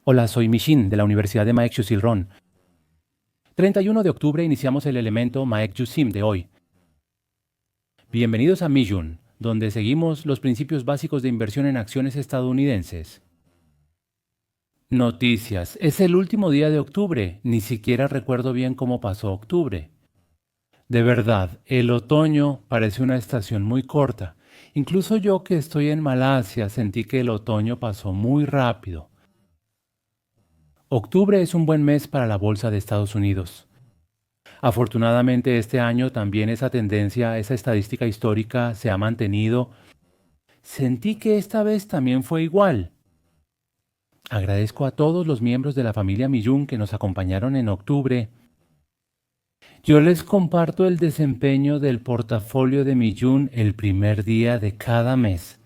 Hola, soy Mishin de la Universidad de Maekshuk-Silron. 31 de octubre iniciamos el elemento Maekshuk-Sim de hoy. Bienvenidos a Mijun, donde seguimos los principios básicos de inversión en acciones estadounidenses. Noticias. Es el último día de octubre. Ni siquiera recuerdo bien cómo pasó octubre. De verdad, el otoño parece una estación muy corta. Incluso yo que estoy en Malasia sentí que el otoño pasó muy rápido. Octubre es un buen mes para la bolsa de Estados Unidos. Afortunadamente este año también esa tendencia, esa estadística histórica se ha mantenido. Sentí que esta vez también fue igual. Agradezco a todos los miembros de la familia Millún que nos acompañaron en octubre. Yo les comparto el desempeño del portafolio de Millún el primer día de cada mes.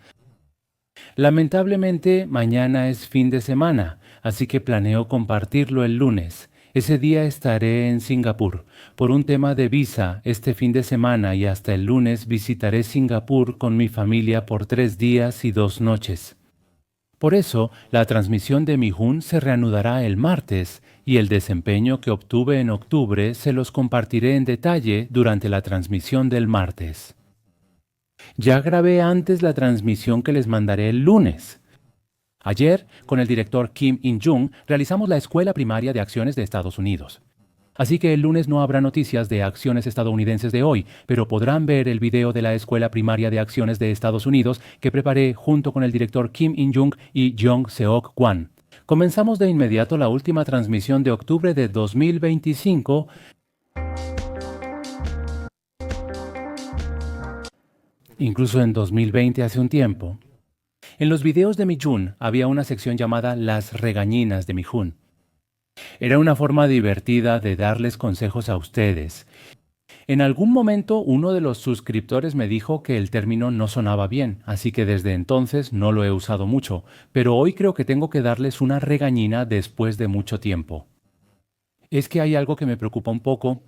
Lamentablemente mañana es fin de semana, así que planeo compartirlo el lunes. Ese día estaré en Singapur. Por un tema de visa, este fin de semana y hasta el lunes visitaré Singapur con mi familia por 3 días y 2 noches. Por eso, la transmisión de Mijun se reanudará el martes y el desempeño que obtuve en octubre se los compartiré en detalle durante la transmisión del martes. Ya grabé antes la transmisión que les mandaré el lunes. Ayer, con el director Kim In-jung, realizamos la Escuela Primaria de Acciones de Estados Unidos. Así que el lunes no habrá noticias de acciones estadounidenses de hoy, pero podrán ver el video de la Escuela Primaria de Acciones de Estados Unidos que preparé junto con el director Kim In-jung y Jong Seok Kwan. Comenzamos de inmediato la última transmisión de octubre de 2025. Incluso en 2020 hace un tiempo. En los videos de Mijun había una sección llamada Las regañinas de Mijun. Era una forma divertida de darles consejos a ustedes. En algún momento uno de los suscriptores me dijo que el término no sonaba bien, así que desde entonces no lo he usado mucho, pero hoy creo que tengo que darles una regañina después de mucho tiempo. Es que hay algo que me preocupa un poco.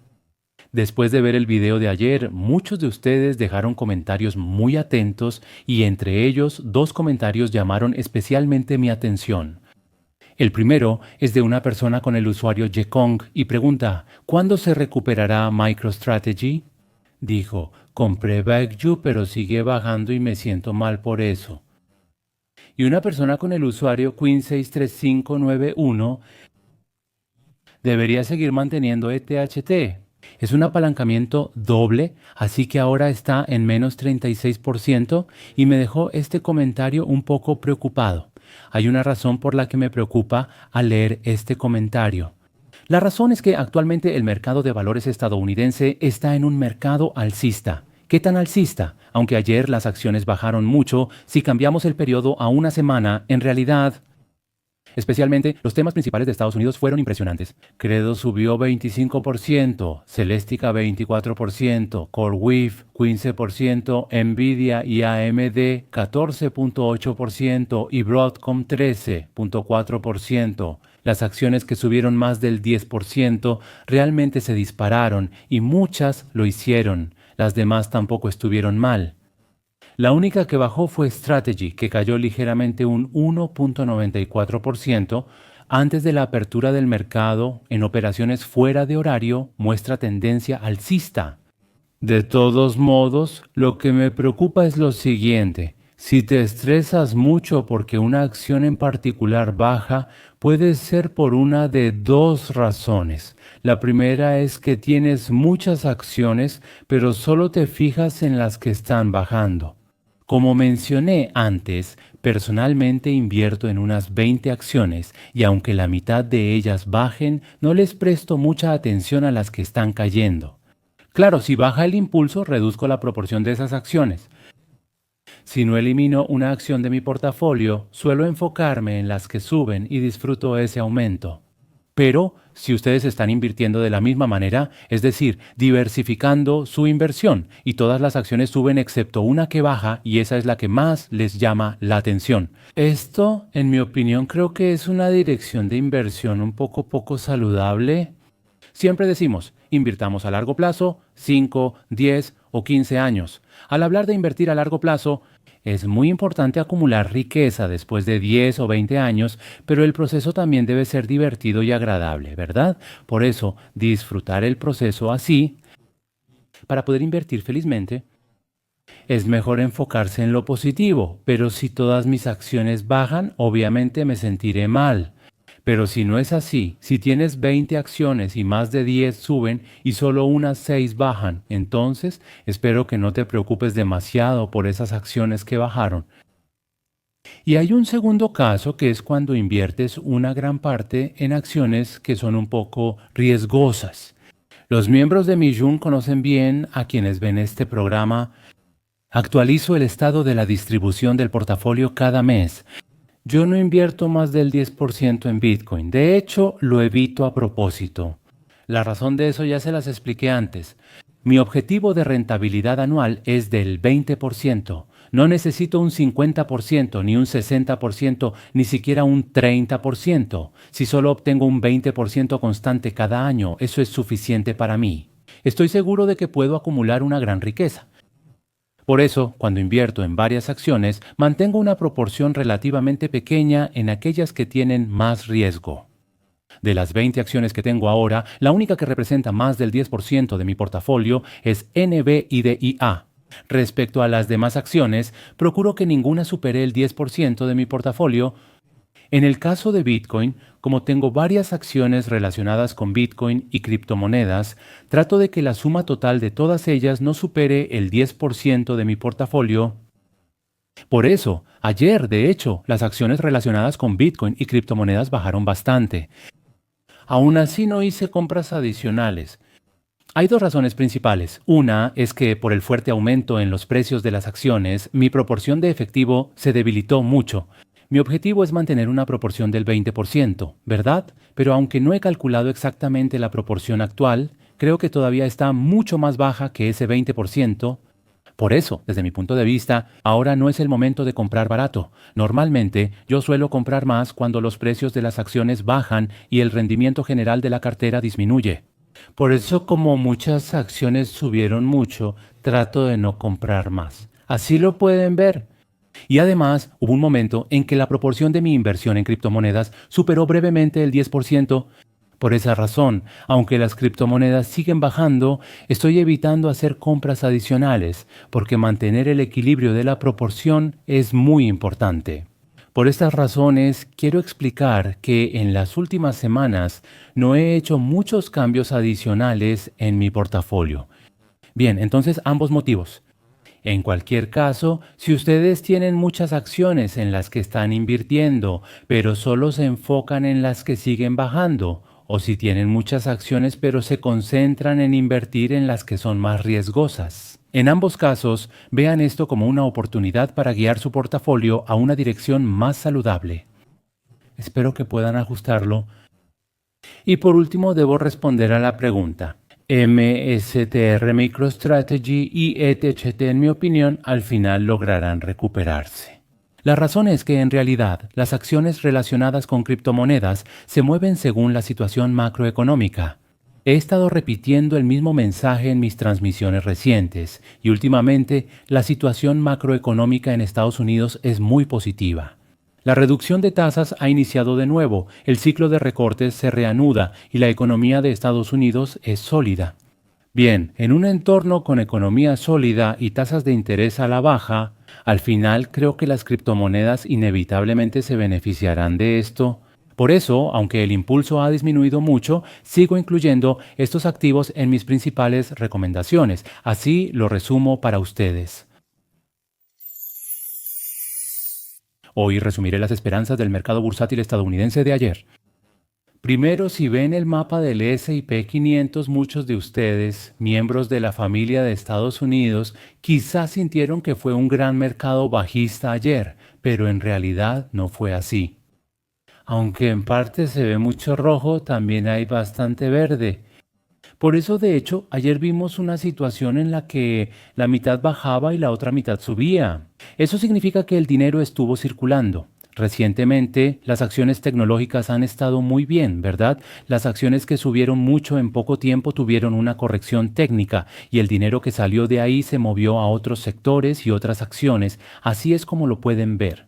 Después de ver el video de ayer, muchos de ustedes dejaron comentarios muy atentos y entre ellos 2 comentarios llamaron especialmente mi atención. El primero es de una persona con el usuario Yekong y pregunta, ¿cuándo se recuperará MicroStrategy? Dijo, compré Baekju pero sigue bajando y me siento mal por eso. Y una persona con el usuario Queen63591 debería seguir manteniendo ETHT. Es un apalancamiento doble, así que ahora está en menos 36% y me dejó este comentario un poco preocupado. Hay una razón por la que me preocupa al leer este comentario. La razón es que actualmente el mercado de valores estadounidense está en un mercado alcista. ¿Qué tan alcista? Aunque ayer las acciones bajaron mucho, si cambiamos el periodo a una semana, en realidad... Especialmente, los temas principales de Estados Unidos fueron impresionantes. Credo subió 25%, Celestica 24%, CoreWeave 15%, Nvidia y AMD 14.8% y Broadcom 13.4%. Las acciones que subieron más del 10% realmente se dispararon y muchas lo hicieron. Las demás tampoco estuvieron mal. La única que bajó fue Strategy, que cayó ligeramente un 1.94%. Antes de la apertura del mercado, en operaciones fuera de horario, muestra tendencia alcista. De todos modos, lo que me preocupa es lo siguiente. Si te estresas mucho porque una acción en particular baja, puede ser por una de 2 razones. La primera es que tienes muchas acciones, pero solo te fijas en las que están bajando. Como mencioné antes, personalmente invierto en unas 20 acciones y aunque la mitad de ellas bajen, no les presto mucha atención a las que están cayendo. Claro, si baja el impulso, reduzco la proporción de esas acciones. Si no elimino una acción de mi portafolio, suelo enfocarme en las que suben y disfruto ese aumento. Pero si ustedes están invirtiendo de la misma manera, es decir, diversificando su inversión y todas las acciones suben excepto una que baja y esa es la que más les llama la atención. Esto, en mi opinión, creo que es una dirección de inversión un poco saludable. Siempre decimos, invirtamos a largo plazo, 5, 10 o 15 años. Al hablar de invertir a largo plazo, Es muy importante acumular riqueza después de 10 o 20 años, pero el proceso también debe ser divertido y agradable, ¿verdad? Por eso, disfrutar el proceso así, para poder invertir felizmente, es mejor enfocarse en lo positivo, pero si todas mis acciones bajan, obviamente me sentiré mal. Pero si no es así, si tienes 20 acciones y más de 10 suben y solo unas 6 bajan, entonces espero que no te preocupes demasiado por esas acciones que bajaron. Y hay un segundo caso que es cuando inviertes una gran parte en acciones que son un poco riesgosas. Los miembros de Mijun conocen bien a quienes ven este programa. Actualizo el estado de la distribución del portafolio cada mes. Yo no invierto más del 10% en Bitcoin. De hecho, lo evito a propósito. La razón de eso ya se las expliqué antes. Mi objetivo de rentabilidad anual es del 20%. No necesito un 50%, ni un 60%, ni siquiera un 30%. Si solo obtengo un 20% constante cada año, eso es suficiente para mí. Estoy seguro de que puedo acumular una gran riqueza. Por eso, cuando invierto en varias acciones, mantengo una proporción relativamente pequeña en aquellas que tienen más riesgo. De las 20 acciones que tengo ahora, la única que representa más del 10% de mi portafolio es NVIDIA. Respecto a las demás acciones, procuro que ninguna supere el 10% de mi portafolio. En el caso de Bitcoin, como tengo varias acciones relacionadas con Bitcoin y criptomonedas, trato de que la suma total de todas ellas no supere el 10% de mi portafolio. Por eso, ayer, de hecho, las acciones relacionadas con Bitcoin y criptomonedas bajaron bastante. Aún así no hice compras adicionales. Hay dos razones principales. Una es que por el fuerte aumento en los precios de las acciones, mi proporción de efectivo se debilitó mucho. Mi objetivo es mantener una proporción del 20%, ¿verdad? Pero aunque no he calculado exactamente la proporción actual, creo que todavía está mucho más baja que ese 20%. Por eso, desde mi punto de vista, ahora no es el momento de comprar barato. Normalmente, yo suelo comprar más cuando los precios de las acciones bajan y el rendimiento general de la cartera disminuye. Por eso, como muchas acciones subieron mucho, trato de no comprar más. Así lo pueden ver. Y además, hubo un momento en que la proporción de mi inversión en criptomonedas superó brevemente el 10%. Por esa razón, aunque las criptomonedas siguen bajando, estoy evitando hacer compras adicionales, porque mantener el equilibrio de la proporción es muy importante. Por estas razones, quiero explicar que en las últimas semanas no he hecho muchos cambios adicionales en mi portafolio. Bien, entonces ambos motivos. En cualquier caso, si ustedes tienen muchas acciones en las que están invirtiendo, pero solo se enfocan en las que siguen bajando, o si tienen muchas acciones pero se concentran en invertir en las que son más riesgosas. En ambos casos, vean esto como una oportunidad para guiar su portafolio a una dirección más saludable. Espero que puedan ajustarlo. Y por último, debo responder a la pregunta. MSTR MicroStrategy y ETHT, en mi opinión, al final lograrán recuperarse. La razón es que en realidad las acciones relacionadas con criptomonedas se mueven según la situación macroeconómica. He estado repitiendo el mismo mensaje en mis transmisiones recientes y últimamente la situación macroeconómica en Estados Unidos es muy positiva. La reducción de tasas ha iniciado de nuevo, el ciclo de recortes se reanuda y la economía de Estados Unidos es sólida. Bien, en un entorno con economía sólida y tasas de interés a la baja, al final creo que las criptomonedas inevitablemente se beneficiarán de esto. Por eso, aunque el impulso ha disminuido mucho, sigo incluyendo estos activos en mis principales recomendaciones. Así lo resumo para ustedes. Hoy resumiré las esperanzas del mercado bursátil estadounidense de ayer. Primero, si ven el mapa del S&P 500, muchos de ustedes, miembros de la familia de Estados Unidos, quizás sintieron que fue un gran mercado bajista ayer, pero en realidad no fue así. Aunque en parte se ve mucho rojo, también hay bastante verde. Por eso, de hecho, ayer vimos una situación en la que la mitad bajaba y la otra mitad subía. Eso significa que el dinero estuvo circulando. Recientemente, las acciones tecnológicas han estado muy bien, ¿verdad? Las acciones que subieron mucho en poco tiempo tuvieron una corrección técnica y el dinero que salió de ahí se movió a otros sectores y otras acciones. Así es como lo pueden ver.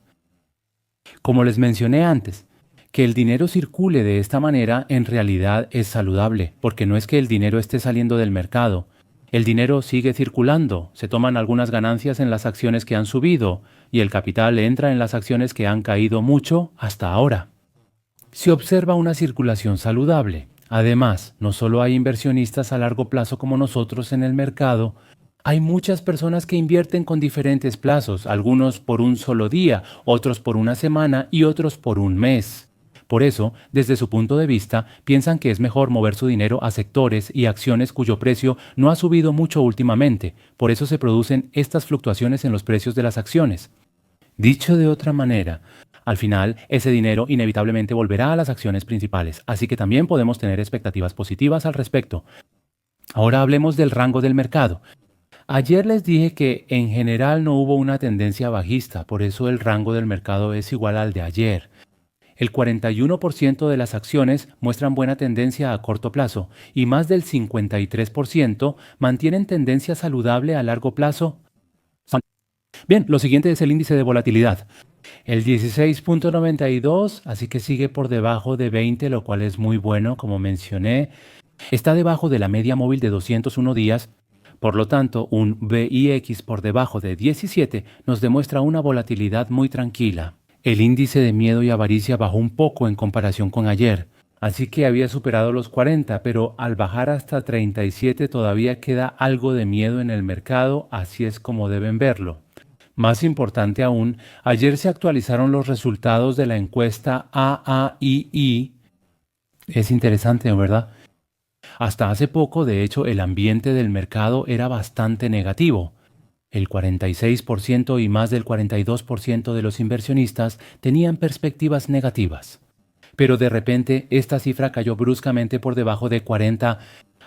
Como les mencioné antes, que el dinero circule de esta manera en realidad es saludable, porque no es que el dinero esté saliendo del mercado. El dinero sigue circulando, se toman algunas ganancias en las acciones que han subido y el capital entra en las acciones que han caído mucho hasta ahora. Se observa una circulación saludable. Además, no solo hay inversionistas a largo plazo como nosotros en el mercado, hay muchas personas que invierten con diferentes plazos, algunos por un solo día, otros por una semana y otros por un mes. Por eso, desde su punto de vista, piensan que es mejor mover su dinero a sectores y acciones cuyo precio no ha subido mucho últimamente. Por eso se producen estas fluctuaciones en los precios de las acciones. Dicho de otra manera, al final ese dinero inevitablemente volverá a las acciones principales, así que también podemos tener expectativas positivas al respecto. Ahora hablemos del rango del mercado. Ayer les dije que en general no hubo una tendencia bajista, por eso el rango del mercado es igual al de ayer. El 41% de las acciones muestran buena tendencia a corto plazo y más del 53% mantienen tendencia saludable a largo plazo. Bien, lo siguiente es el índice de volatilidad. El 16.92, así que sigue por debajo de 20, lo cual es muy bueno, como mencioné. Está debajo de la media móvil de 201 días. Por lo tanto, un VIX por debajo de 17 nos demuestra una volatilidad muy tranquila. El índice de miedo y avaricia bajó un poco en comparación con ayer, así que había superado los 40, pero al bajar hasta 37 todavía queda algo de miedo en el mercado, así es como deben verlo. Más importante aún, ayer se actualizaron los resultados de la encuesta AAII. Es interesante, ¿verdad? Hasta hace poco, de hecho, el ambiente del mercado era bastante negativo. El 46% y más del 42% de los inversionistas tenían perspectivas negativas. Pero de repente esta cifra cayó bruscamente por debajo de 40.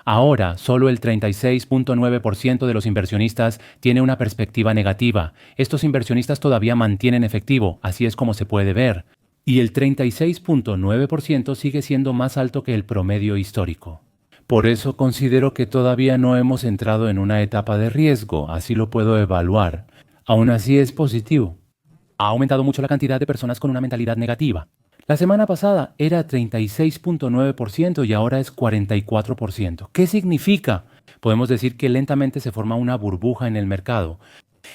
Ahora solo el 36.9% de los inversionistas tiene una perspectiva negativa. Estos inversionistas todavía mantienen efectivo, así es como se puede ver. Y el 36.9% sigue siendo más alto que el promedio histórico. Por eso considero que todavía no hemos entrado en una etapa de riesgo, así lo puedo evaluar. Aún así es positivo. Ha aumentado mucho la cantidad de personas con una mentalidad negativa. La semana pasada era 36.9% y ahora es 44%. ¿Qué significa? Podemos decir que lentamente se forma una burbuja en el mercado.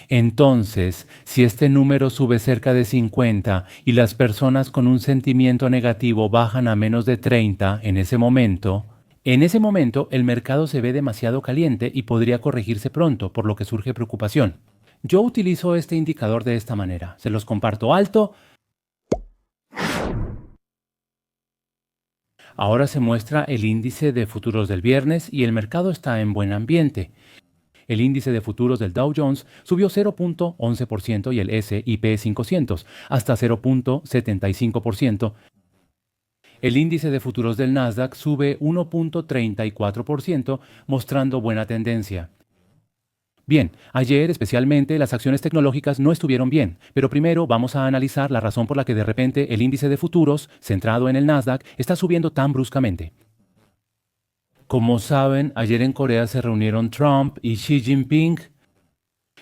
Entonces, si este número sube cerca de 50 y las personas con un sentimiento negativo bajan a menos de 30 en ese momento el mercado se ve demasiado caliente y podría corregirse pronto, por lo que surge preocupación. Yo utilizo este indicador de esta manera. Se los comparto alto. Ahora se muestra el índice de futuros del viernes y el mercado está en buen ambiente. El índice de futuros del Dow Jones subió 0.11% y el S&P 500 hasta 0.75%. El índice de futuros del Nasdaq sube 1.34%, mostrando buena tendencia. Bien, ayer especialmente las acciones tecnológicas no estuvieron bien, pero primero vamos a analizar la razón por la que de repente el índice de futuros, centrado en el Nasdaq, está subiendo tan bruscamente. Como saben, ayer en Corea se reunieron Trump y Xi Jinping.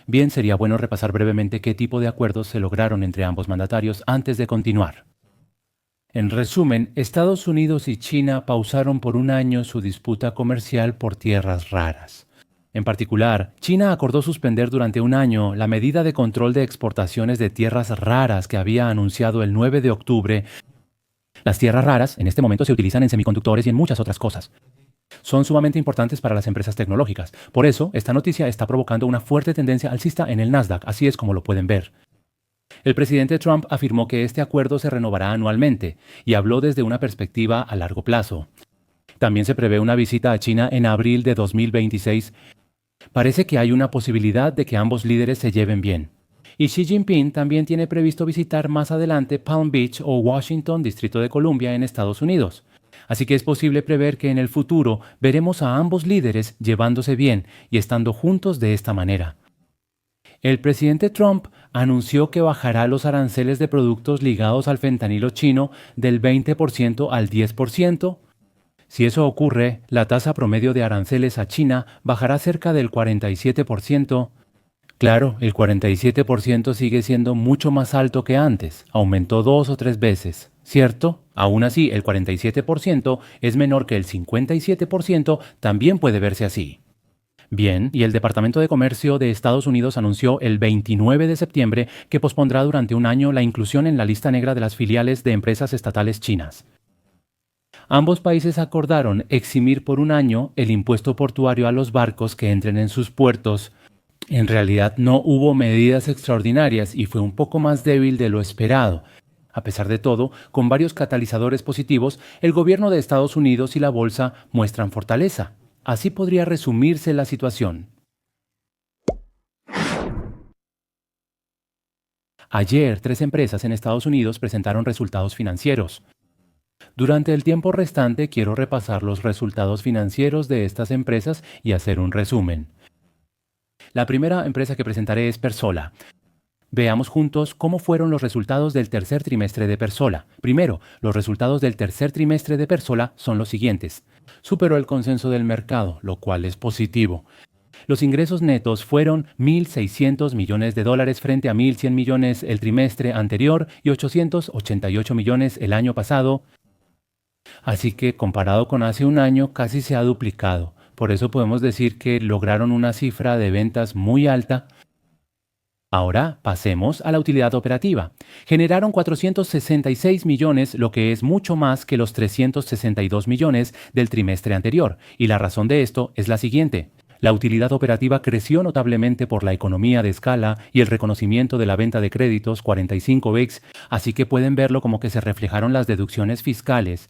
Bien, sería bueno repasar brevemente qué tipo de acuerdos se lograron entre ambos mandatarios antes de continuar. En resumen, Estados Unidos y China pausaron por un año su disputa comercial por tierras raras. En particular, China acordó suspender durante un año la medida de control de exportaciones de tierras raras que había anunciado el 9 de octubre. Las tierras raras en este momento se utilizan en semiconductores y en muchas otras cosas. Son sumamente importantes para las empresas tecnológicas. Por eso, esta noticia está provocando una fuerte tendencia alcista en el Nasdaq, así es como lo pueden ver. El presidente Trump afirmó que este acuerdo se renovará anualmente y habló desde una perspectiva a largo plazo. También se prevé una visita a China en abril de 2026. Parece que hay una posibilidad de que ambos líderes se lleven bien. Y Xi Jinping también tiene previsto visitar más adelante Palm Beach o Washington, Distrito de Columbia, en Estados Unidos. Así que es posible prever que en el futuro veremos a ambos líderes llevándose bien y estando juntos de esta manera. El presidente Trump anunció que bajará los aranceles de productos ligados al fentanilo chino del 20% al 10%. Si eso ocurre, la tasa promedio de aranceles a China bajará cerca del 47%. Claro, el 47% sigue siendo mucho más alto que antes, aumentó 2 o 3 veces, ¿cierto? Aún así, el 47% es menor que el 57%, también puede verse así. Bien, y el Departamento de Comercio de Estados Unidos anunció el 29 de septiembre que pospondrá durante un año la inclusión en la lista negra de las filiales de empresas estatales chinas. Ambos países acordaron eximir por un año el impuesto portuario a los barcos que entren en sus puertos. En realidad no hubo medidas extraordinarias y fue un poco más débil de lo esperado. A pesar de todo, con varios catalizadores positivos, el gobierno de Estados Unidos y la bolsa muestran fortaleza. Así podría resumirse la situación. Ayer, 3 empresas en Estados Unidos presentaron resultados financieros. Durante el tiempo restante quiero repasar los resultados financieros de estas empresas y hacer un resumen. La primera empresa que presentaré es Persola. Veamos juntos cómo fueron los resultados del tercer trimestre de Persola. Primero, los resultados del tercer trimestre de Persola son los siguientes. Superó el consenso del mercado, lo cual es positivo. Los ingresos netos fueron $1.600 millones frente a $1.100 millones el trimestre anterior y $888 millones el año pasado. Así que comparado con hace un año casi se ha duplicado. Por eso podemos decir que lograron una cifra de ventas muy alta. Ahora pasemos a la utilidad operativa. Generaron 466 millones, lo que es mucho más que los 362 millones del trimestre anterior. Y la razón de esto es la siguiente. La utilidad operativa creció notablemente por la economía de escala y el reconocimiento de la venta de créditos 45X, así que pueden verlo como que se reflejaron las deducciones fiscales.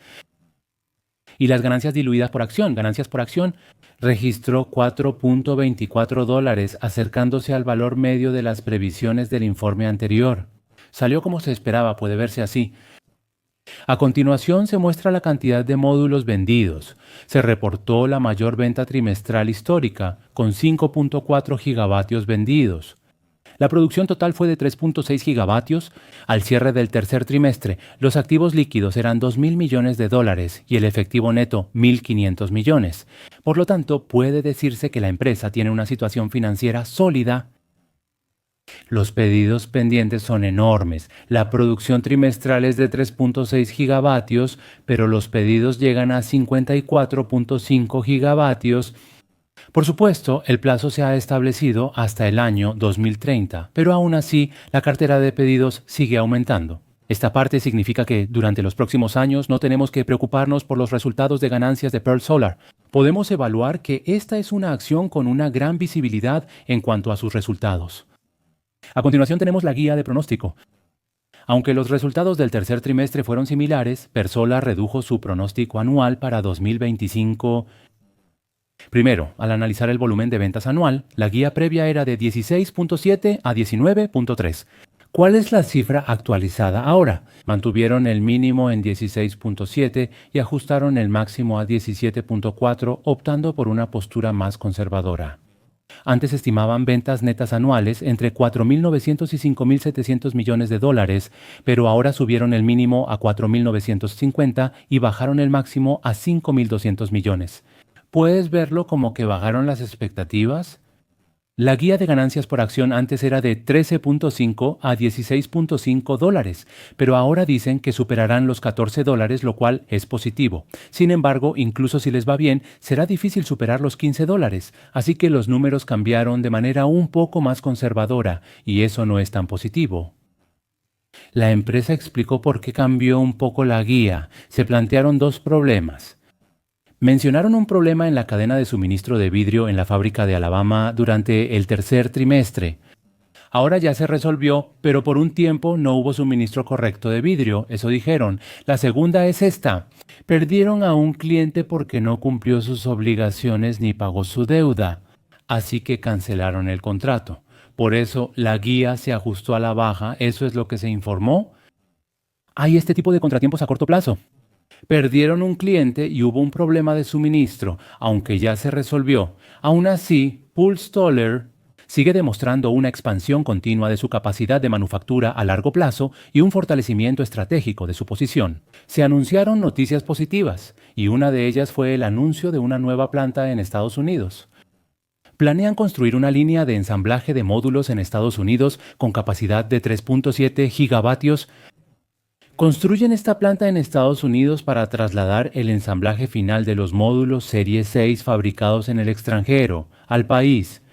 Y las ganancias diluidas por acción, registró $4.24, acercándose al valor medio de las previsiones del informe anterior. Salió como se esperaba, puede verse así. A continuación se muestra la cantidad de módulos vendidos. Se reportó la mayor venta trimestral histórica, con 5.4 gigavatios vendidos. La producción total fue de 3.6 gigavatios. Al cierre del tercer trimestre, los activos líquidos eran $2.000 millones y el efectivo neto 1.500 millones. Por lo tanto, puede decirse que la empresa tiene una situación financiera sólida. Los pedidos pendientes son enormes. La producción trimestral es de 3.6 gigavatios, pero los pedidos llegan a 54.5 gigavatios. Por supuesto, el plazo se ha establecido hasta el año 2030, pero aún así la cartera de pedidos sigue aumentando. Esta parte significa que durante los próximos años no tenemos que preocuparnos por los resultados de ganancias de Pearl Solar. Podemos evaluar que esta es una acción con una gran visibilidad en cuanto a sus resultados. A continuación tenemos la guía de pronóstico. Aunque los resultados del tercer trimestre fueron similares, Persola redujo su pronóstico anual para 2025. Primero, al analizar el volumen de ventas anual, la guía previa era de 16.7 a 19.3. ¿Cuál es la cifra actualizada ahora? Mantuvieron el mínimo en 16.7 y ajustaron el máximo a 17.4, optando por una postura más conservadora. Antes estimaban ventas netas anuales entre $4.900 y $5.700 millones, pero ahora subieron el mínimo a $4.950 y bajaron el máximo a $5.200 millones. ¿Puedes verlo como que bajaron las expectativas? La guía de ganancias por acción antes era de $13.5 a $16.5, pero ahora dicen que superarán los $14, lo cual es positivo. Sin embargo, incluso si les va bien, será difícil superar los $15, así que los números cambiaron de manera un poco más conservadora, y eso no es tan positivo. La empresa explicó por qué cambió un poco la guía. Se plantearon 2 problemas. Mencionaron un problema en la cadena de suministro de vidrio en la fábrica de Alabama durante el tercer trimestre. Ahora ya se resolvió, pero por un tiempo no hubo suministro correcto de vidrio, eso dijeron. La segunda es esta. Perdieron a un cliente porque no cumplió sus obligaciones ni pagó su deuda, así que cancelaron el contrato. Por eso la guía se ajustó a la baja, eso es lo que se informó. Hay este tipo de contratiempos a corto plazo. Perdieron un cliente y hubo un problema de suministro, aunque ya se resolvió. Aún así, Paul Stoller sigue demostrando una expansión continua de su capacidad de manufactura a largo plazo y un fortalecimiento estratégico de su posición. Se anunciaron noticias positivas, y una de ellas fue el anuncio de una nueva planta en Estados Unidos. Planean construir una línea de ensamblaje de módulos en Estados Unidos con capacidad de 3.7 gigavatios. Construyen esta planta en Estados Unidos para trasladar el ensamblaje final de los módulos Serie 6 fabricados en el extranjero al país.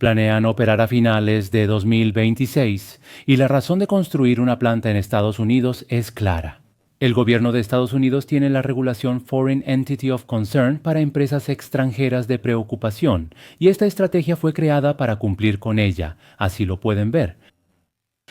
Planean operar a finales de 2026, y la razón de construir una planta en Estados Unidos es clara. El gobierno de Estados Unidos tiene la regulación Foreign Entity of Concern para empresas extranjeras de preocupación, y esta estrategia fue creada para cumplir con ella, así lo pueden ver.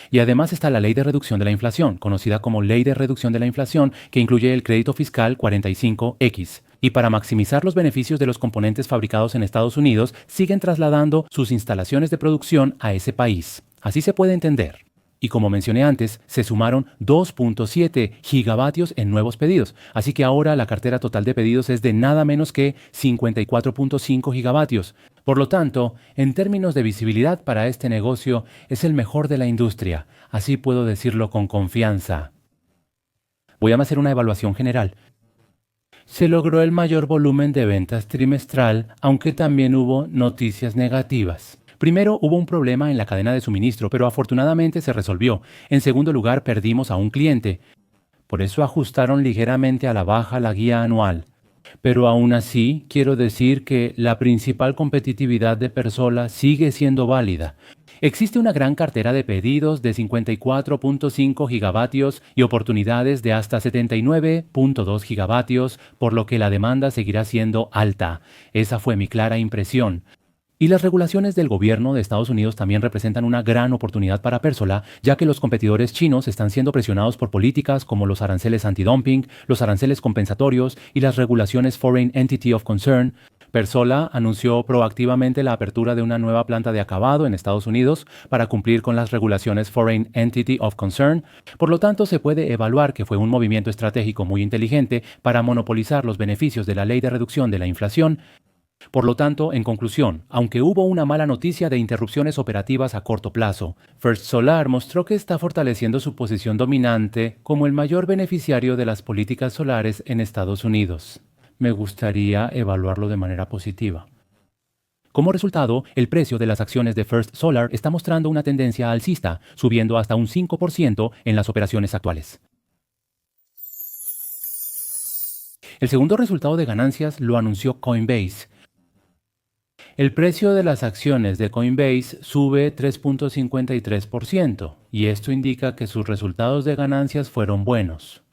Y además está la Ley de Reducción de la Inflación, conocida como Ley de Reducción de la Inflación, que incluye el crédito fiscal 45X. Y para maximizar los beneficios de los componentes fabricados en Estados Unidos, siguen trasladando sus instalaciones de producción a ese país. Así se puede entender. Y como mencioné antes, se sumaron 2.7 gigavatios en nuevos pedidos, así que ahora la cartera total de pedidos es de nada menos que 54.5 gigavatios. Por lo tanto, en términos de visibilidad para este negocio, es el mejor de la industria, así puedo decirlo con confianza. Voy a hacer una evaluación general. Se logró el mayor volumen de ventas trimestral, aunque también hubo noticias negativas. Primero, hubo un problema en la cadena de suministro, pero afortunadamente se resolvió. En segundo lugar, perdimos a un cliente. Por eso ajustaron ligeramente a la baja la guía anual. Pero aún así, quiero decir que la principal competitividad de Persona sigue siendo válida. Existe una gran cartera de pedidos de 54.5 gigavatios y oportunidades de hasta 79.2 gigavatios, por lo que la demanda seguirá siendo alta. Esa fue mi clara impresión. Y las regulaciones del gobierno de Estados Unidos también representan una gran oportunidad para Persona, ya que los competidores chinos están siendo presionados por políticas como los aranceles antidumping, los aranceles compensatorios y las regulaciones Foreign Entity of Concern. Persona anunció proactivamente la apertura de una nueva planta de acabado en Estados Unidos para cumplir con las regulaciones Foreign Entity of Concern. Por lo tanto, se puede evaluar que fue un movimiento estratégico muy inteligente para monopolizar los beneficios de la Ley de Reducción de la Inflación. Por lo tanto, en conclusión, aunque hubo una mala noticia de interrupciones operativas a corto plazo, First Solar mostró que está fortaleciendo su posición dominante como el mayor beneficiario de las políticas solares en Estados Unidos. Me gustaría evaluarlo de manera positiva. Como resultado, el precio de las acciones de First Solar está mostrando una tendencia alcista, subiendo hasta un 5% en las operaciones actuales. El segundo resultado de ganancias lo anunció Coinbase. El precio de las acciones de Coinbase sube 3.53%, y esto indica que sus resultados de ganancias fueron buenos.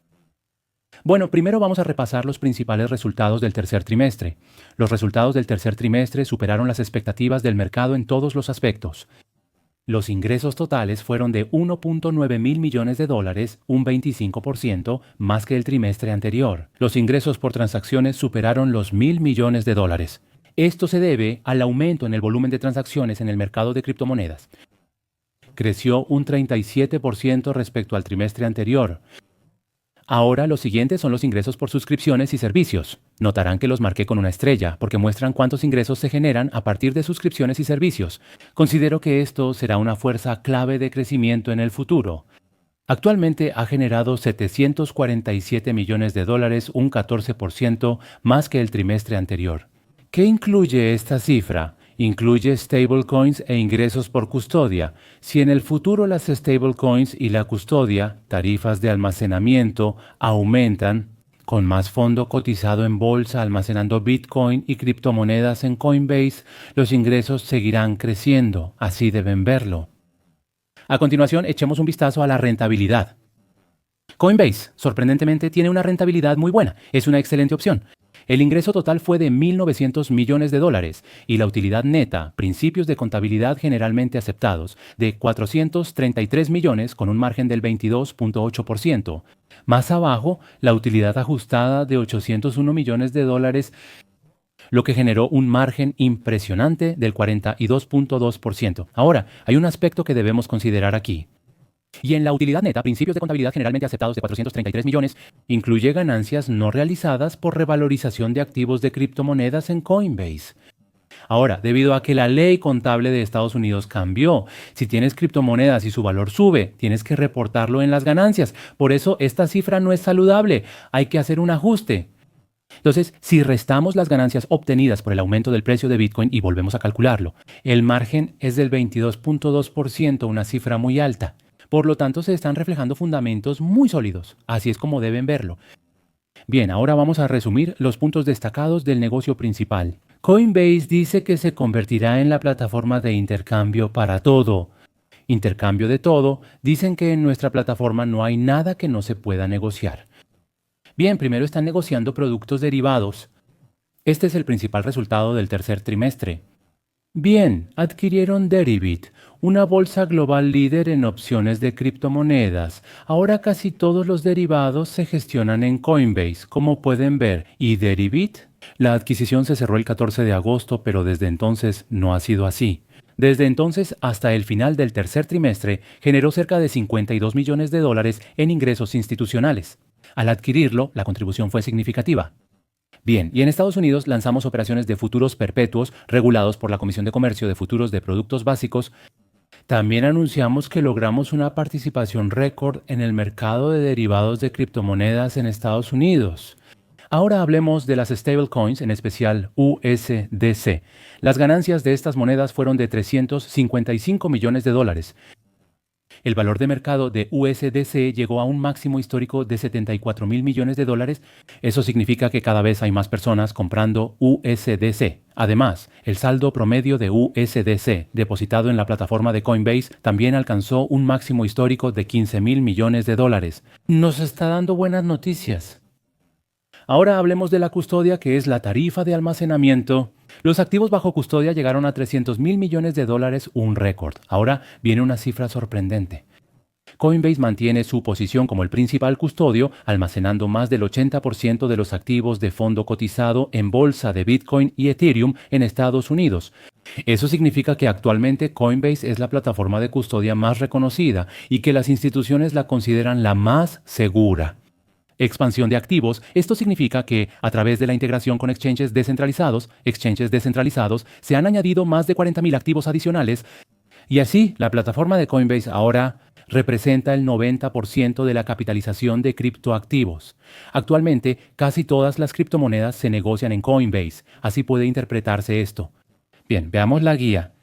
Bueno, primero vamos a repasar los principales resultados del tercer trimestre. Los resultados del tercer trimestre superaron las expectativas del mercado en todos los aspectos. Los ingresos totales fueron de 1.9 mil millones de dólares, un 25% más que el trimestre anterior. Los ingresos por transacciones superaron los 1.000 millones de dólares. Esto se debe al aumento en el volumen de transacciones en el mercado de criptomonedas. Creció un 37% respecto al trimestre anterior. Ahora los siguientes son los ingresos por suscripciones y servicios. Notarán que los marqué con una estrella, porque muestran cuántos ingresos se generan a partir de suscripciones y servicios. Considero que esto será una fuerza clave de crecimiento en el futuro. Actualmente ha generado 747 millones de dólares, un 14% más que el trimestre anterior. ¿Qué incluye esta cifra? Incluye stablecoins e ingresos por custodia. Si en el futuro las stablecoins y la custodia, tarifas de almacenamiento, aumentan, con más fondo cotizado en bolsa almacenando Bitcoin y criptomonedas en Coinbase, los ingresos seguirán creciendo. Así deben verlo. A continuación, echemos un vistazo a la rentabilidad. Coinbase, sorprendentemente, tiene una rentabilidad muy buena. Es una excelente opción. El ingreso total fue de 1.900 millones de dólares y la utilidad neta, principios de contabilidad generalmente aceptados, de 433 millones con un margen del 22.8%. Más abajo, la utilidad ajustada de 801 millones de dólares, lo que generó un margen impresionante del 42.2%. Ahora, hay un aspecto que debemos considerar aquí. Y en la utilidad neta, principios de contabilidad generalmente aceptados de 433 millones, incluye ganancias no realizadas por revalorización de activos de criptomonedas en Coinbase. Ahora, debido a que la ley contable de Estados Unidos cambió, si tienes criptomonedas y su valor sube, tienes que reportarlo en las ganancias. Por eso esta cifra no es saludable. Hay que hacer un ajuste. Entonces, si restamos las ganancias obtenidas por el aumento del precio de Bitcoin y volvemos a calcularlo, el margen es del 22.2%, una cifra muy alta. Por lo tanto, se están reflejando fundamentos muy sólidos. Así es como deben verlo. Bien, ahora vamos a resumir los puntos destacados del negocio principal. Coinbase dice que se convertirá en la plataforma de intercambio para todo. Intercambio de todo, dicen que en nuestra plataforma no hay nada que no se pueda negociar. Bien, primero están negociando productos derivados. Este es el principal resultado del tercer trimestre. Bien, adquirieron Deribit, una bolsa global líder en opciones de criptomonedas. Ahora casi todos los derivados se gestionan en Coinbase, como pueden ver. ¿Y Deribit? La adquisición se cerró el 14 de agosto, pero desde entonces no ha sido así. Desde entonces hasta el final del tercer trimestre generó cerca de 52 millones de dólares en ingresos institucionales. Al adquirirlo, la contribución fue significativa. Bien, y en Estados Unidos lanzamos operaciones de futuros perpetuos regulados por la Comisión de Comercio de Futuros de Productos Básicos. También anunciamos que logramos una participación récord en el mercado de derivados de criptomonedas en Estados Unidos. Ahora hablemos de las stablecoins, en especial USDC. Las ganancias de estas monedas fueron de 355 millones de dólares. El valor de mercado de USDC llegó a un máximo histórico de 74 mil millones de dólares. Eso significa que cada vez hay más personas comprando USDC. Además, el saldo promedio de USDC depositado en la plataforma de Coinbase también alcanzó un máximo histórico de 15 mil millones de dólares. Nos está dando buenas noticias. Ahora hablemos de la custodia, que es la tarifa de almacenamiento. Los activos bajo custodia llegaron a 300 mil millones de dólares, un récord. Ahora viene una cifra sorprendente. Coinbase mantiene su posición como el principal custodio, almacenando más del 80% de los activos de fondo cotizado en bolsa de Bitcoin y Ethereum en Estados Unidos. Eso significa que actualmente Coinbase es la plataforma de custodia más reconocida y que las instituciones la consideran la más segura. Expansión de activos. Esto significa que a través de la integración con exchanges descentralizados, se han añadido más de 40.000 activos adicionales y así la plataforma de Coinbase ahora representa el 90% de la capitalización de criptoactivos. Actualmente, casi todas las criptomonedas se negocian en Coinbase. Así puede interpretarse esto. Bien, veamos la guía.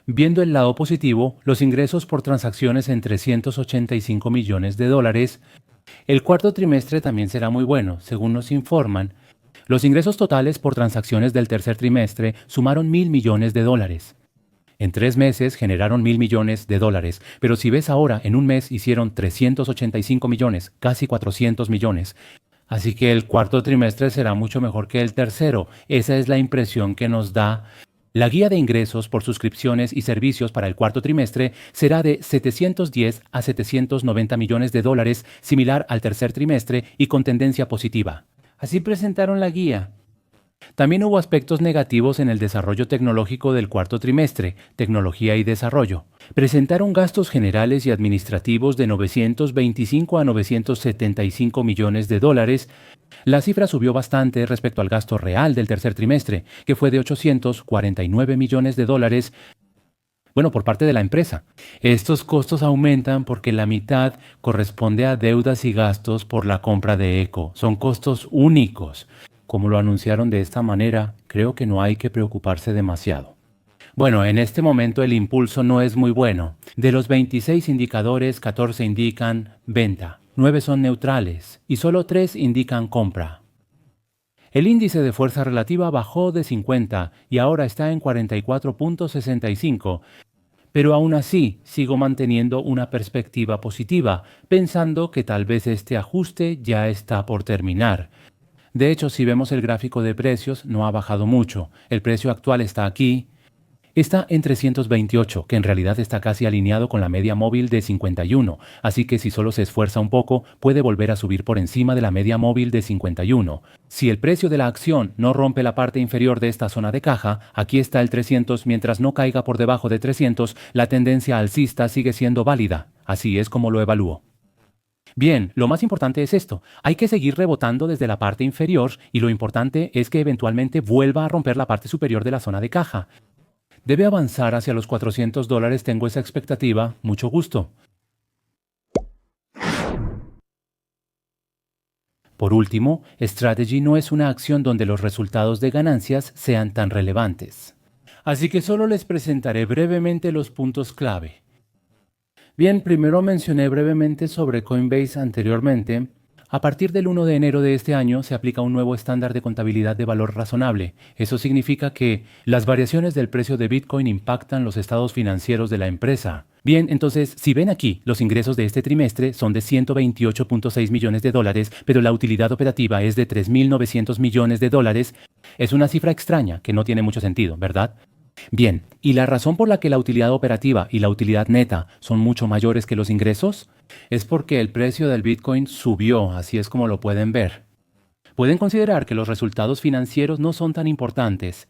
Viendo el lado positivo, los ingresos por transacciones en 385 millones de dólares. El cuarto trimestre también será muy bueno, según nos informan. Los ingresos totales por transacciones del tercer trimestre sumaron 1.000 millones de dólares. En 3 meses generaron 1.000 millones de dólares, pero si ves ahora, en un mes hicieron 385 millones, casi 400 millones. Así que el cuarto trimestre será mucho mejor que el tercero. Esa es la impresión que nos da. La guía de ingresos por suscripciones y servicios para el cuarto trimestre será de 710 a 790 millones de dólares, similar al tercer trimestre y con tendencia positiva. Así presentaron la guía. También hubo aspectos negativos en el desarrollo tecnológico del cuarto trimestre, tecnología y desarrollo. Presentaron gastos generales y administrativos de 925 a 975 millones de dólares. La cifra subió bastante respecto al gasto real del tercer trimestre, que fue de 849 millones de dólares, por parte de la empresa. Estos costos aumentan porque la mitad corresponde a deudas y gastos por la compra de Eco. Son costos únicos. Como lo anunciaron de esta manera, creo que no hay que preocuparse demasiado. En este momento el impulso no es muy bueno. De los 26 indicadores, 14 indican venta, 9 son neutrales y solo 3 indican compra. El índice de fuerza relativa bajó de 50 y ahora está en 44.65, pero aún así sigo manteniendo una perspectiva positiva, pensando que tal vez este ajuste ya está por terminar. De hecho, si vemos el gráfico de precios, no ha bajado mucho. El precio actual está aquí. Está en 328, que en realidad está casi alineado con la media móvil de 51, así que si solo se esfuerza un poco, puede volver a subir por encima de la media móvil de 51. Si el precio de la acción no rompe la parte inferior de esta zona de caja, aquí está el 300, mientras no caiga por debajo de 300, la tendencia alcista sigue siendo válida. Así es como lo evalúo. Bien, lo más importante es esto. Hay que seguir rebotando desde la parte inferior y lo importante es que eventualmente vuelva a romper la parte superior de la zona de caja. Debe avanzar hacia los $400, tengo esa expectativa. Mucho gusto. Por último, Strategy no es una acción donde los resultados de ganancias sean tan relevantes. Así que solo les presentaré brevemente los puntos clave. Bien, primero mencioné brevemente sobre Coinbase anteriormente. A partir del 1 de enero de este año se aplica un nuevo estándar de contabilidad de valor razonable. Eso significa que las variaciones del precio de Bitcoin impactan los estados financieros de la empresa. Bien, entonces, si ven aquí, los ingresos de este trimestre son de $128.6 millones, pero la utilidad operativa es de $3.900 millones. Es una cifra extraña que no tiene mucho sentido, ¿verdad? Bien, ¿y la razón por la que la utilidad operativa y la utilidad neta son mucho mayores que los ingresos? Es porque el precio del Bitcoin subió, así es como lo pueden ver. Pueden considerar que los resultados financieros no son tan importantes.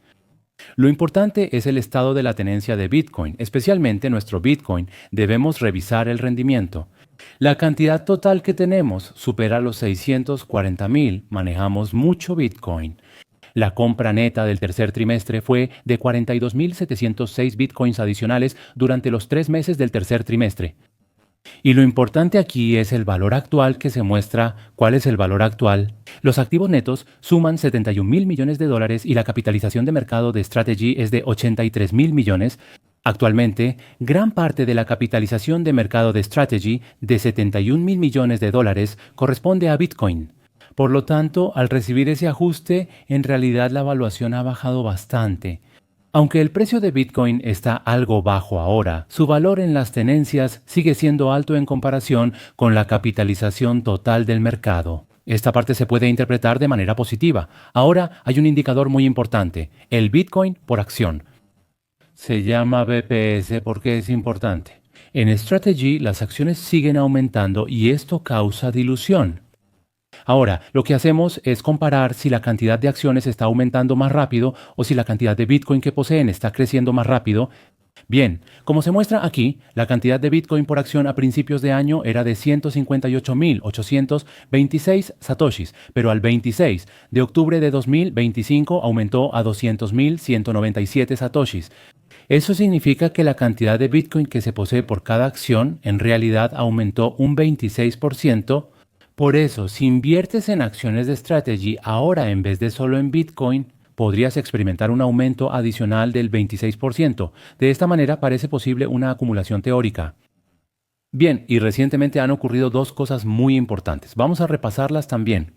Lo importante es el estado de la tenencia de Bitcoin, especialmente nuestro Bitcoin. Debemos revisar el rendimiento. La cantidad total que tenemos supera los 640,000. Manejamos mucho Bitcoin. La compra neta del tercer trimestre fue de 42.706 bitcoins adicionales durante los 3 meses del tercer trimestre. Y lo importante aquí es el valor actual que se muestra. ¿Cuál es el valor actual? Los activos netos suman $71.000 millones y la capitalización de mercado de Strategy es de $83.000 millones. Actualmente, gran parte de la capitalización de mercado de Strategy de $71.000 millones corresponde a Bitcoin. Por lo tanto, al recibir ese ajuste, en realidad la evaluación ha bajado bastante. Aunque el precio de Bitcoin está algo bajo ahora, su valor en las tenencias sigue siendo alto en comparación con la capitalización total del mercado. Esta parte se puede interpretar de manera positiva. Ahora hay un indicador muy importante, el Bitcoin por acción. Se llama BPS porque es importante. En Strategy las acciones siguen aumentando y esto causa dilución. Ahora, lo que hacemos es comparar si la cantidad de acciones está aumentando más rápido o si la cantidad de Bitcoin que poseen está creciendo más rápido. Bien, como se muestra aquí, la cantidad de Bitcoin por acción a principios de año era de 158.826 satoshis, pero al 26 de octubre de 2025 aumentó a 200.197 satoshis. Eso significa que la cantidad de Bitcoin que se posee por cada acción en realidad aumentó un 26%. Por eso, si inviertes en acciones de Strategy ahora en vez de solo en Bitcoin, podrías experimentar un aumento adicional del 26%. De esta manera parece posible una acumulación teórica. Bien, y recientemente han ocurrido dos cosas muy importantes. Vamos a repasarlas también.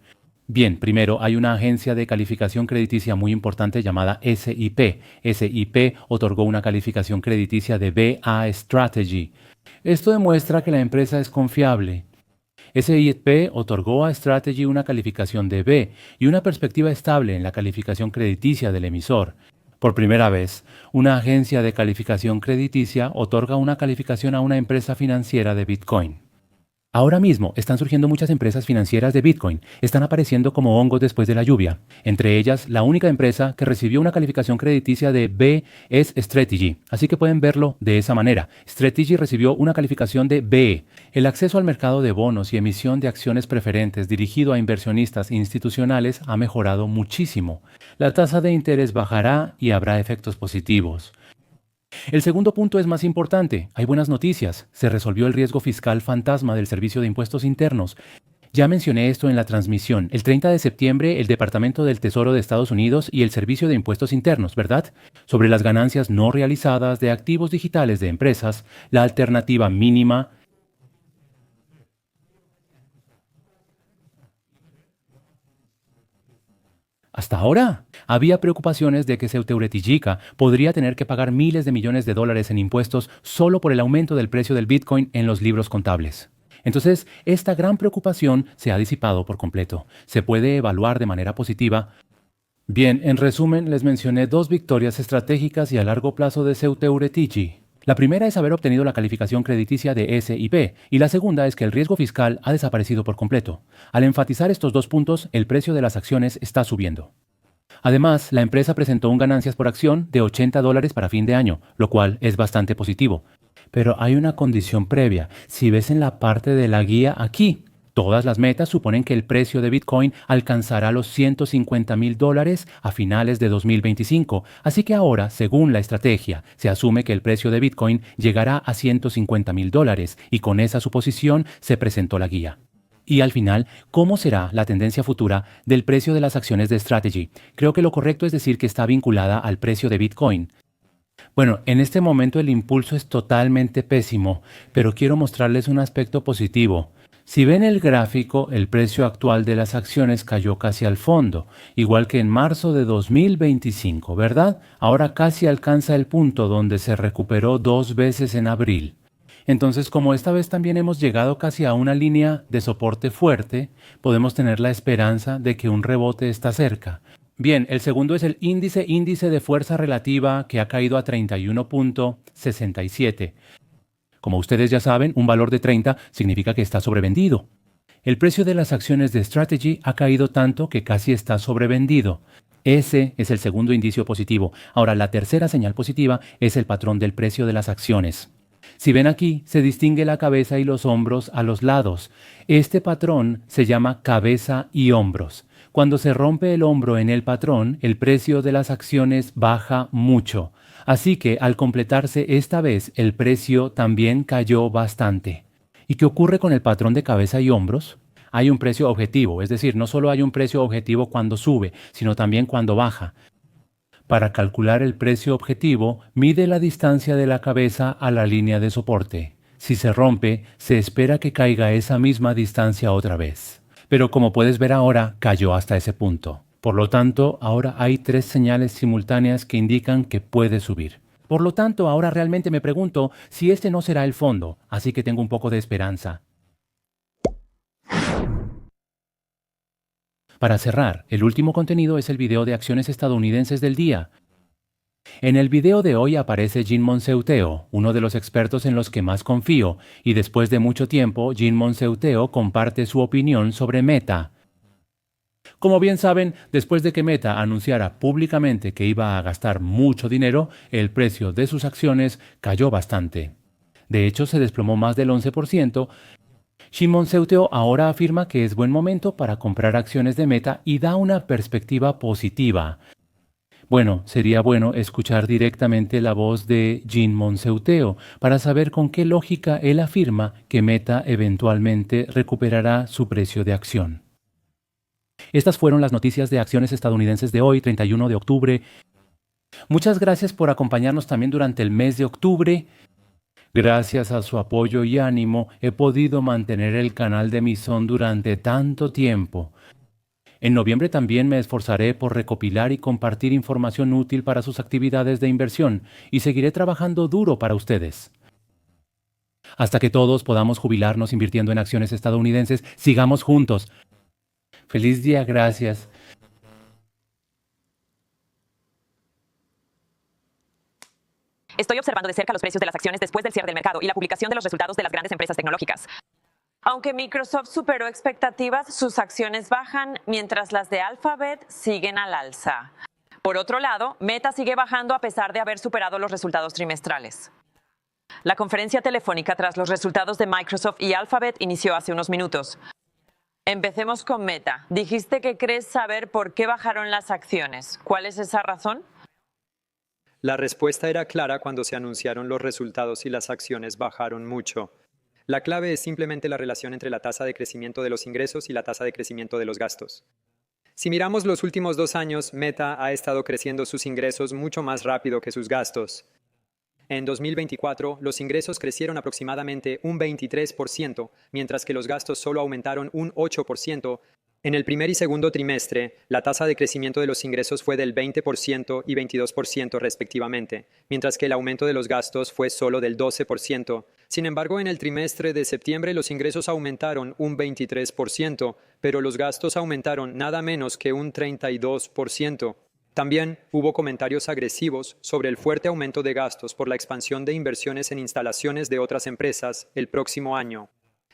Bien, primero hay una agencia de calificación crediticia muy importante llamada SIP. SIP otorgó una calificación crediticia de B a Strategy. Esto demuestra que la empresa es confiable. SIP otorgó a Strategy una calificación de B y una perspectiva estable en la calificación crediticia del emisor. Por primera vez, una agencia de calificación crediticia otorga una calificación a una empresa financiera de Bitcoin. Ahora mismo están surgiendo muchas empresas financieras de Bitcoin, están apareciendo como hongos después de la lluvia. Entre ellas, la única empresa que recibió una calificación crediticia de B es Strategy, así que pueden verlo de esa manera. Strategy recibió una calificación de B. El acceso al mercado de bonos y emisión de acciones preferentes dirigido a inversionistas institucionales ha mejorado muchísimo. La tasa de interés bajará y habrá efectos positivos. El segundo punto es más importante. Hay buenas noticias. Se resolvió el riesgo fiscal fantasma del Servicio de Impuestos Internos. Ya mencioné esto en la transmisión. El 30 de septiembre, el Departamento del Tesoro de Estados Unidos y el Servicio de Impuestos Internos, ¿verdad? Sobre las ganancias no realizadas de activos digitales de empresas, la alternativa mínima. Hasta ahora, había preocupaciones de que Ceuteuretijica podría tener que pagar miles de millones de dólares en impuestos solo por el aumento del precio del Bitcoin en los libros contables. Entonces, esta gran preocupación se ha disipado por completo. Se puede evaluar de manera positiva. Bien, en resumen, les mencioné dos victorias estratégicas y a largo plazo de Ceuteuretici. La primera es haber obtenido la calificación crediticia de SIP y la segunda es que el riesgo fiscal ha desaparecido por completo. Al enfatizar estos dos puntos, el precio de las acciones está subiendo. Además, la empresa presentó un ganancias por acción de $80 para fin de año, lo cual es bastante positivo. Pero hay una condición previa. Si ves en la parte de la guía aquí, Todas las metas suponen que el precio de Bitcoin alcanzará los $150,000 a finales de 2025. Así que ahora, según la estrategia, se asume que el precio de Bitcoin llegará a $150,000 y con esa suposición se presentó la guía. Y al final, ¿cómo será la tendencia futura del precio de las acciones de Strategy? Creo que lo correcto es decir que está vinculada al precio de Bitcoin. Bueno, en este momento el impulso es totalmente pésimo, pero quiero mostrarles un aspecto positivo. Si ven el gráfico, el precio actual de las acciones cayó casi al fondo, igual que en marzo de 2025, ¿verdad? Ahora casi alcanza el punto donde se recuperó 2 veces en abril. Entonces, como esta vez también hemos llegado casi a una línea de soporte fuerte, podemos tener la esperanza de que un rebote está cerca. Bien, el segundo es el índice de fuerza relativa que ha caído a 31,67. Como ustedes ya saben, un valor de 30 significa que está sobrevendido. El precio de las acciones de Strategy ha caído tanto que casi está sobrevendido. Ese es el segundo indicio positivo. Ahora, la tercera señal positiva es el patrón del precio de las acciones. Si ven aquí, se distingue la cabeza y los hombros a los lados. Este patrón se llama cabeza y hombros. Cuando se rompe el hombro en el patrón, el precio de las acciones baja mucho. Así que al completarse esta vez, el precio también cayó bastante. ¿Y qué ocurre con el patrón de cabeza y hombros? Hay un precio objetivo, es decir, no solo hay un precio objetivo cuando sube, sino también cuando baja. Para calcular el precio objetivo, mide la distancia de la cabeza a la línea de soporte. Si se rompe, se espera que caiga esa misma distancia otra vez. Pero como puedes ver ahora, cayó hasta ese punto. Por lo tanto, ahora hay 3 señales simultáneas que indican que puede subir. Por lo tanto, ahora realmente me pregunto si este no será el fondo, así que tengo un poco de esperanza. Para cerrar, el último contenido es el video de acciones estadounidenses del día. En el video de hoy aparece Jim Monseuteo, uno de los expertos en los que más confío, y después de mucho tiempo, Jim Monseuteo comparte su opinión sobre Meta. Como bien saben, después de que Meta anunciara públicamente que iba a gastar mucho dinero, el precio de sus acciones cayó bastante. De hecho, se desplomó más del 11%. Jim Monseuteo ahora afirma que es buen momento para comprar acciones de Meta y da una perspectiva positiva. Bueno, sería bueno escuchar directamente la voz de Jim Monseuteo para saber con qué lógica él afirma que Meta eventualmente recuperará su precio de acción. Estas fueron las noticias de acciones estadounidenses de hoy, 31 de octubre. Muchas gracias por acompañarnos también durante el mes de octubre. Gracias a su apoyo y ánimo, he podido mantener el canal de Mizón durante tanto tiempo. En noviembre también me esforzaré por recopilar y compartir información útil para sus actividades de inversión y seguiré trabajando duro para ustedes. Hasta que todos podamos jubilarnos invirtiendo en acciones estadounidenses, sigamos juntos. Feliz día, gracias. Estoy observando de cerca los precios de las acciones después del cierre del mercado y la publicación de los resultados de las grandes empresas tecnológicas. Aunque Microsoft superó expectativas, sus acciones bajan mientras las de Alphabet siguen al alza. Por otro lado, Meta sigue bajando a pesar de haber superado los resultados trimestrales. La conferencia telefónica tras los resultados de Microsoft y Alphabet inició hace unos minutos. Empecemos con Meta. Dijiste que crees saber por qué bajaron las acciones. ¿Cuál es esa razón? La respuesta era clara cuando se anunciaron los resultados y las acciones bajaron mucho. La clave es simplemente la relación entre la tasa de crecimiento de los ingresos y la tasa de crecimiento de los gastos. Si miramos los últimos 2 años, Meta ha estado creciendo sus ingresos mucho más rápido que sus gastos. En 2024, los ingresos crecieron aproximadamente un 23%, mientras que los gastos solo aumentaron un 8%. En el primer y segundo trimestre, la tasa de crecimiento de los ingresos fue del 20% y 22% respectivamente, mientras que el aumento de los gastos fue solo del 12%. Sin embargo, en el trimestre de septiembre los ingresos aumentaron un 23%, pero los gastos aumentaron nada menos que un 32%. También hubo comentarios agresivos sobre el fuerte aumento de gastos por la expansión de inversiones en instalaciones de otras empresas el próximo año.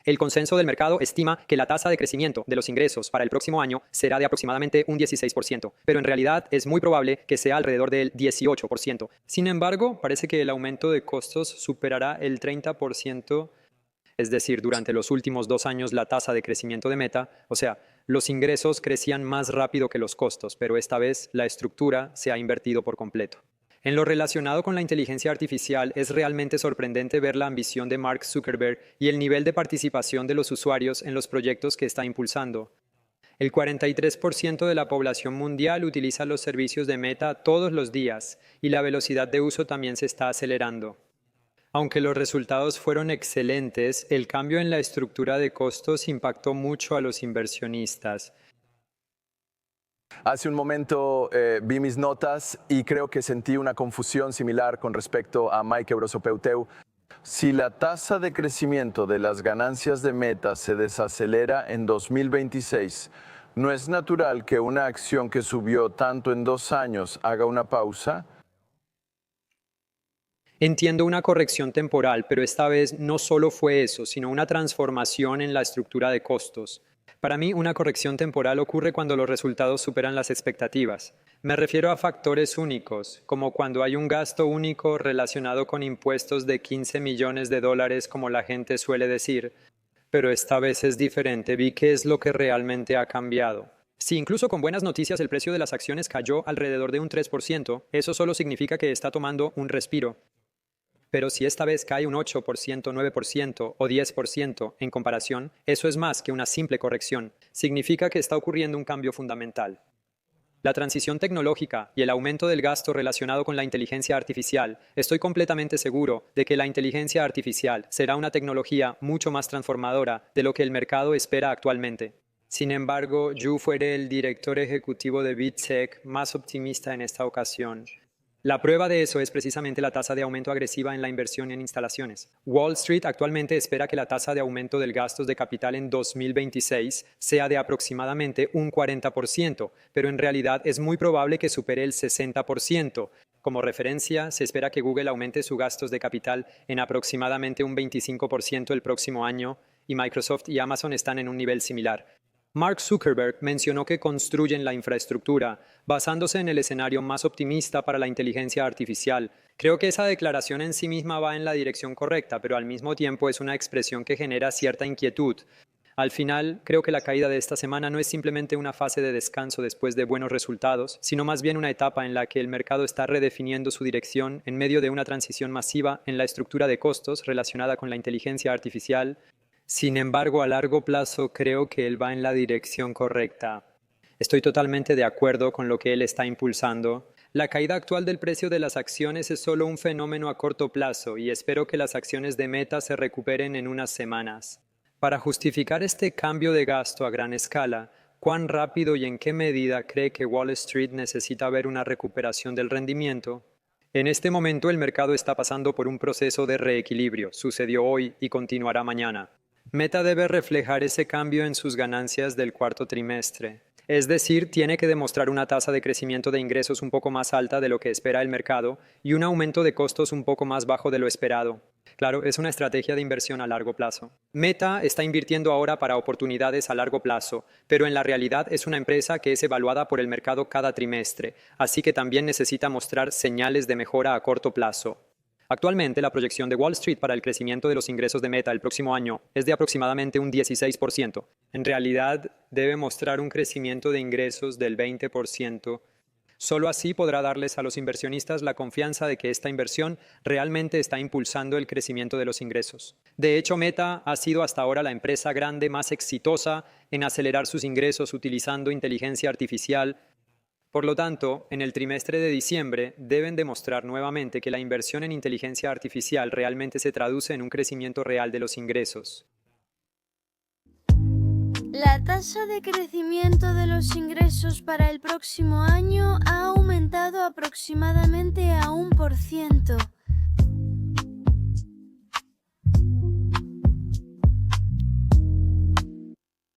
El consenso del mercado estima que la tasa de crecimiento de los ingresos para el próximo año será de aproximadamente un 16%, pero en realidad es muy probable que sea alrededor del 18%. Sin embargo, parece que el aumento de costos superará el 30%. Es decir, durante los últimos 2 años la tasa de crecimiento de Meta, o sea, los ingresos crecían más rápido que los costos, pero esta vez la estructura se ha invertido por completo. En lo relacionado con la inteligencia artificial, es realmente sorprendente ver la ambición de Mark Zuckerberg y el nivel de participación de los usuarios en los proyectos que está impulsando. El 43% de la población mundial utiliza los servicios de Meta todos los días y la velocidad de uso también se está acelerando. Aunque los resultados fueron excelentes, el cambio en la estructura de costos impactó mucho a los inversionistas. Hace un momento vi mis notas y creo que sentí una confusión similar con respecto a Mike Eurosopeuteu. Si la tasa de crecimiento de las ganancias de Meta se desacelera en 2026, ¿no es natural que una acción que subió tanto en 2 años haga una pausa? Entiendo una corrección temporal, pero esta vez no solo fue eso, sino una transformación en la estructura de costos. Para mí, una corrección temporal ocurre cuando los resultados superan las expectativas. Me refiero a factores únicos, como cuando hay un gasto único relacionado con impuestos de 15 millones de dólares, como la gente suele decir. Pero esta vez es diferente, vi qué es lo que realmente ha cambiado. Si incluso con buenas noticias el precio de las acciones cayó alrededor de un 3%, eso solo significa que está tomando un respiro. Pero si esta vez cae un 8%, 9% o 10% en comparación, eso es más que una simple corrección. Significa que está ocurriendo un cambio fundamental. La transición tecnológica y el aumento del gasto relacionado con la inteligencia artificial, estoy completamente seguro de que la inteligencia artificial será una tecnología mucho más transformadora de lo que el mercado espera actualmente. Sin embargo, Yu fue el director ejecutivo de BitTech más optimista en esta ocasión. La prueba de eso es precisamente la tasa de aumento agresiva en la inversión en instalaciones. Wall Street actualmente espera que la tasa de aumento del gastos de capital en 2026 sea de aproximadamente un 40%, pero en realidad es muy probable que supere el 60%. Como referencia, se espera que Google aumente sus gastos de capital en aproximadamente un 25% el próximo año, y Microsoft y Amazon están en un nivel similar. Mark Zuckerberg mencionó que construyen la infraestructura basándose en el escenario más optimista para la inteligencia artificial. Creo que esa declaración en sí misma va en la dirección correcta, pero al mismo tiempo es una expresión que genera cierta inquietud. Al final, creo que la caída de esta semana no es simplemente una fase de descanso después de buenos resultados, sino más bien una etapa en la que el mercado está redefiniendo su dirección en medio de una transición masiva en la estructura de costos relacionada con la inteligencia artificial. Sin embargo, a largo plazo creo que él va en la dirección correcta. Estoy totalmente de acuerdo con lo que él está impulsando. La caída actual del precio de las acciones es solo un fenómeno a corto plazo y espero que las acciones de Meta se recuperen en unas semanas. Para justificar este cambio de gasto a gran escala, ¿cuán rápido y en qué medida cree que Wall Street necesita ver una recuperación del rendimiento? En este momento el mercado está pasando por un proceso de reequilibrio. Sucedió hoy y continuará mañana. Meta debe reflejar ese cambio en sus ganancias del cuarto trimestre. Es decir, tiene que demostrar una tasa de crecimiento de ingresos un poco más alta de lo que espera el mercado y un aumento de costos un poco más bajo de lo esperado. Claro, es una estrategia de inversión a largo plazo. Meta está invirtiendo ahora para oportunidades a largo plazo, pero en la realidad es una empresa que es evaluada por el mercado cada trimestre, así que también necesita mostrar señales de mejora a corto plazo. Actualmente, la proyección de Wall Street para el crecimiento de los ingresos de Meta el próximo año es de aproximadamente un 16%. En realidad, debe mostrar un crecimiento de ingresos del 20%. Solo así podrá darles a los inversionistas la confianza de que esta inversión realmente está impulsando el crecimiento de los ingresos. De hecho, Meta ha sido hasta ahora la empresa grande más exitosa en acelerar sus ingresos utilizando inteligencia artificial. Por lo tanto, en el trimestre de diciembre deben demostrar nuevamente que la inversión en inteligencia artificial realmente se traduce en un crecimiento real de los ingresos. La tasa de crecimiento de los ingresos para el próximo año ha aumentado aproximadamente a 1%.